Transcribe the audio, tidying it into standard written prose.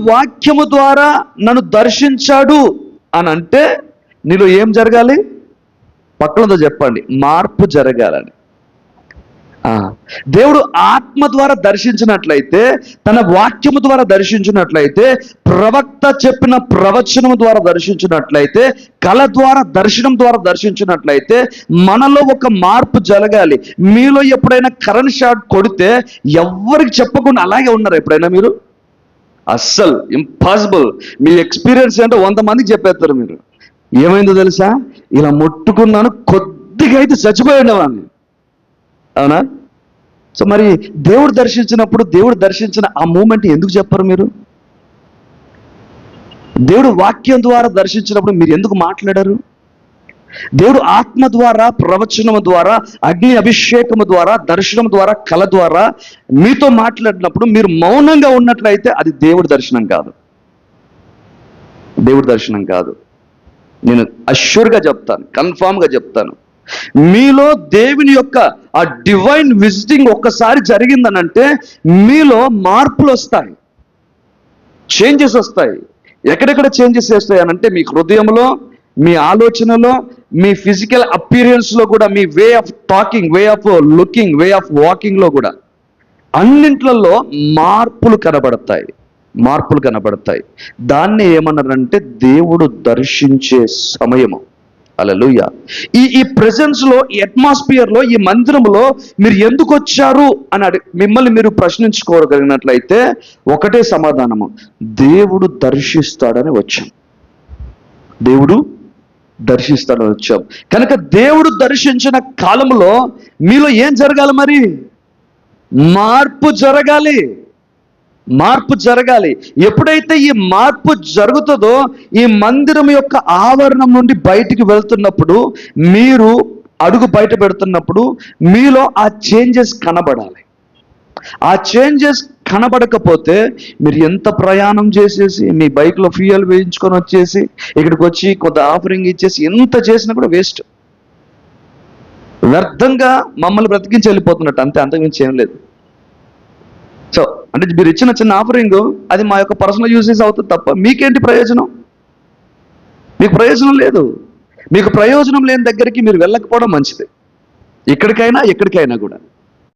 వాక్యము ద్వారా నన్ను దర్శించాడు అని అంటే నీలో ఏం జరగాలి? పక్కనతో చెప్పండి, మార్పు జరగాలని. దేవుడు ఆత్మ ద్వారా దర్శించినట్లయితే, తన వాక్యము ద్వారా దర్శించినట్లయితే, ప్రవక్త చెప్పిన ప్రవచనము ద్వారా దర్శించినట్లయితే, కళ ద్వారా దర్శనం ద్వారా దర్శించినట్లయితే మనలో ఒక మార్పు జరగాలి. మీలో ఎప్పుడైనా కరెంట్ షాట్ కొడితే ఎవ్వరికి చెప్పకుండా అలాగే ఉన్నారు ఎప్పుడైనా మీరు? అస్సలు ఇంపాసిబుల్. మీ ఎక్స్పీరియన్స్ ఏంటో 100 మందికి చెప్పేస్తారు మీరు. ఏమైందో తెలుసా? ఇలా ముట్టుకున్నాను, కొద్దిగా అయితే చచ్చిపోయాడు వాడిని. అవునా? సో మరి దేవుడు దర్శించినప్పుడు, దేవుడు దర్శించిన ఆ మూమెంట్ ఎందుకు చెప్పరు మీరు? దేవుడు వాక్యం ద్వారా దర్శించినప్పుడు మీరు ఎందుకు మాట్లాడారు? దేవుడు ఆత్మ ద్వారా, ప్రవచనము ద్వారా, అగ్ని అభిషేకము ద్వారా, దర్శనం ద్వారా, కళ ద్వారా మీతో మాట్లాడినప్పుడు మీరు మౌనంగా ఉన్నట్లయితే అది దేవుడి దర్శనం కాదు. దేవుడి దర్శనం కాదు. నేను అష్యూర్గా చెప్తాను, కన్ఫామ్గా చెప్తాను. మీలో దేవుని యొక్క ఆ డివైన్ విజిటింగ్ ఒక్కసారి జరిగిందనంటే మీలో మార్పులు వస్తాయి, చేంజెస్ వస్తాయి. ఎక్కడెక్కడ చేంజెస్ వస్తాయి అనంటే మీ హృదయంలో, మీ ఆలోచనలో, మీ ఫిజికల్ అపియరెన్స్లో కూడా, మీ way of talking, way of looking, way of వాకింగ్లో కూడా అన్నింట్లలో మార్పులు కనబడతాయి. దాన్ని ఏమన్నారంటే దేవుడు దర్శించే సమయము. హల్లెలూయా. ఈ ప్రెజెన్స్లో, ఈ అట్మాస్ఫియర్లో, ఈ మందిరంలో మీరు ఎందుకు వచ్చారు అని మిమ్మల్ని మీరు ప్రశ్నించుకోగలిగినట్లయితే ఒకటే సమాధానము, దేవుడు దర్శిస్తాడని వచ్చాం. దేవుడు దర్శిస్తాడని వచ్చాం. కనుక దేవుడు దర్శించిన కాలంలో మీలో ఏం జరగాలి? మరి మార్పు జరగాలి. ఎప్పుడైతే ఈ మార్పు జరుగుతుందో, ఈ మందిరం యొక్క ఆవరణం నుండి బయటికి వెళ్తున్నప్పుడు, మీరు అడుగు బయట పెడుతున్నప్పుడు మీలో ఆ చేంజెస్ కనబడాలి. ఆ చేంజెస్ కనబడకపోతే మీరు ఎంత ప్రయాణం చేసేసి, మీ బైక్లో ఫ్యూయల్ వేయించుకొని వచ్చేసి ఇక్కడికి వచ్చి కొంత ఆఫరింగ్ ఇచ్చేసి ఎంత చేసినా కూడా వేస్ట్. వ్యర్థంగా మమ్మల్ని బ్రతికించి వెళ్ళిపోతున్నట్టు, అంతకుమించి ఏం లేదు. సో అంటే మీరు ఇచ్చిన చిన్న ఆఫరింగ్ అది మా యొక్క పర్సనల్ యూసేజ్ అవుతుంది తప్ప మీకేంటి ప్రయోజనం? మీకు ప్రయోజనం లేదు. మీకు ప్రయోజనం లేని దగ్గరికి మీరు వెళ్ళకపోవడం మంచిది, ఎక్కడికైనా కూడా.